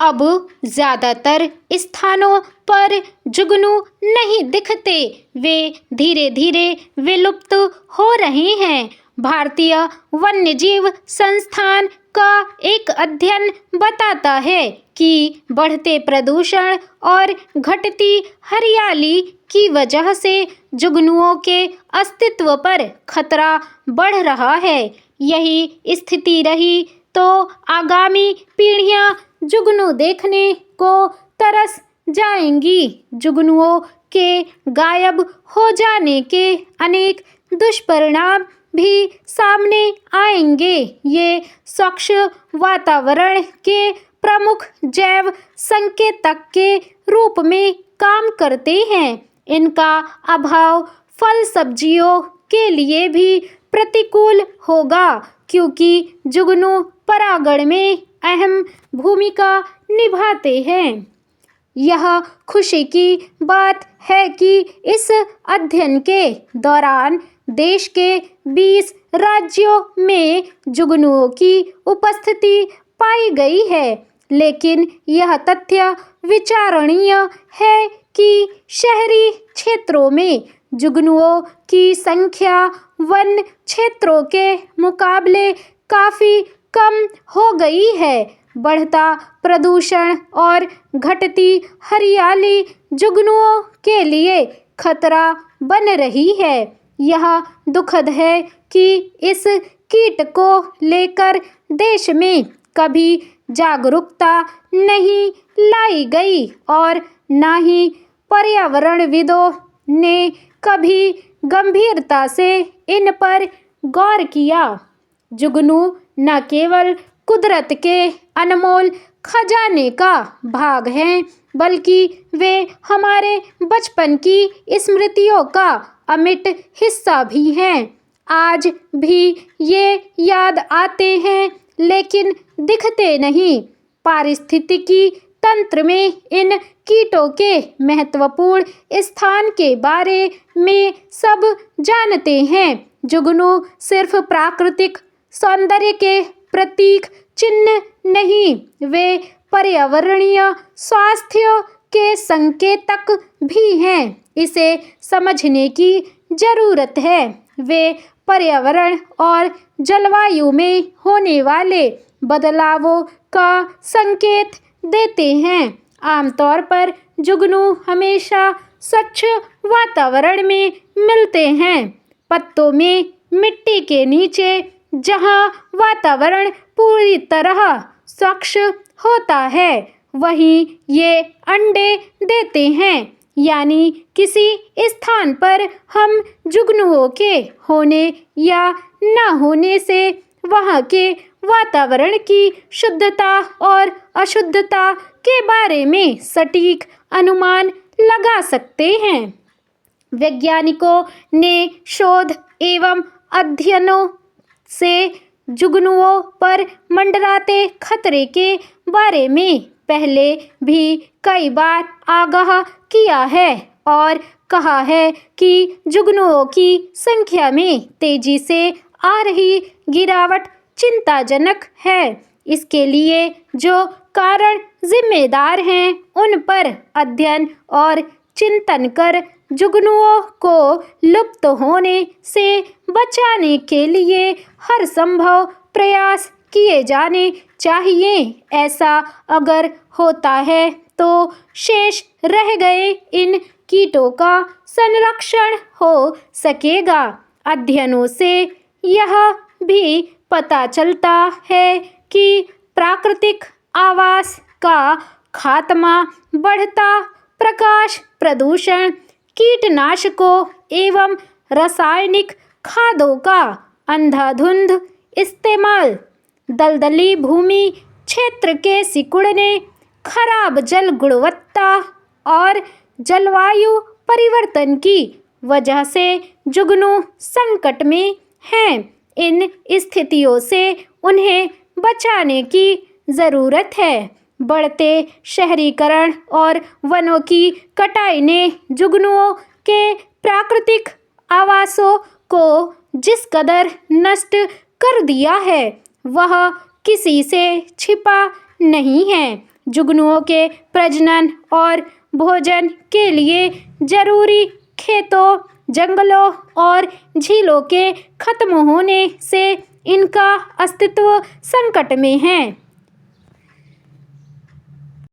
अब ज्यादातर स्थानों पर जुगनू नहीं दिखते, वे धीरे धीरे विलुप्त हो रहे हैं। भारतीय वन्यजीव संस्थान का एक अध्ययन बताता है कि बढ़ते प्रदूषण और घटती हरियाली की वजह से जुगनुओं के अस्तित्व पर खतरा बढ़ रहा है। यही स्थिति रही तो आगामी पीढ़ियां जुगनू देखने को तरस जाएंगी। जुगनुओं के गायब हो जाने के अनेक दुष्परिणाम भी सामने आएंगे। ये स्वच्छ वातावरण के प्रमुख जैव संकेतक के रूप में काम करते हैं। इनका अभाव फल सब्जियों के लिए भी प्रतिकूल होगा, क्योंकि जुगनू परागण में अहम भूमिका निभाते हैं। यह खुशी की बात है कि इस अध्ययन के दौरान देश के 20 राज्यों में जुगनुओं की उपस्थिति पाई गई है, लेकिन यह तथ्य विचारणीय है कि शहरी क्षेत्रों में जुगनुओं की संख्या वन क्षेत्रों के मुकाबले काफ़ी कम हो गई है। बढ़ता प्रदूषण और घटती हरियाली जुगनुओं के लिए खतरा बन रही है। यह दुखद है कि इस कीट को लेकर देश में कभी जागरूकता नहीं लाई गई और न ही पर्यावरणविदों ने कभी गंभीरता से इन पर गौर किया। जुगनू न केवल कुदरत के अनमोल खजाने का भाग हैं, बल्कि वे हमारे बचपन की स्मृतियों का अमिट हिस्सा भी हैं। आज भी ये याद आते हैं, लेकिन दिखते नहीं। पारिस्थितिकी तंत्र में इन कीटों के महत्वपूर्ण स्थान के बारे में सब जानते हैं। जुगनू सिर्फ प्राकृतिक सौंदर्य के प्रतीक चिन्ह नहीं, वे पर्यावरणीय स्वास्थ्य के संकेतक भी हैं। इसे समझने की जरूरत है। वे पर्यावरण और जलवायु में होने वाले बदलावों का संकेत देते हैं। आमतौर पर जुगनू हमेशा स्वच्छ वातावरण में मिलते हैं। पत्तों में मिट्टी के नीचे, जहां वातावरण पूरी तरह स्वच्छ होता है, वहीं ये अंडे देते हैं। यानी किसी स्थान पर हम जुगनुओं के होने या न होने से वहाँ के वातावरण की शुद्धता और अशुद्धता के बारे में सटीक अनुमान लगा सकते हैं। वैज्ञानिकों ने शोध एवं अध्ययनों से जुगनुओं पर मंडराते खतरे के बारे में पहले भी कई बार आगाह किया है और कहा है कि जुगनुओं की संख्या में तेजी से आ रही गिरावट चिंताजनक है। इसके लिए जो कारण जिम्मेदार हैं, उन पर अध्ययन और चिंतन कर जुगनुओं को लुप्त होने से बचाने के लिए हर संभव प्रयास किए जाने चाहिए। ऐसा अगर होता है तो शेष रह गए इन कीटों का संरक्षण हो सकेगा। अध्ययनों से यह भी पता चलता है कि प्राकृतिक आवास का खात्मा, बढ़ता प्रकाश प्रदूषण, कीटनाशकों एवं रासायनिक खादों का अंधाधुंध इस्तेमाल, दलदली भूमि क्षेत्र के सिकुड़ने, खराब जल गुणवत्ता और जलवायु परिवर्तन की वजह से जुगनू संकट में हैं। इन स्थितियों से उन्हें बचाने की ज़रूरत है। बढ़ते शहरीकरण और वनों की कटाई ने जुगनुओं के प्राकृतिक आवासों को जिस कदर नष्ट कर दिया है, वह किसी से छिपा नहीं है। जुगनुओं के प्रजनन और भोजन के लिए जरूरी खेतों, जंगलों और झीलों के खत्म होने से इनका अस्तित्व संकट में है।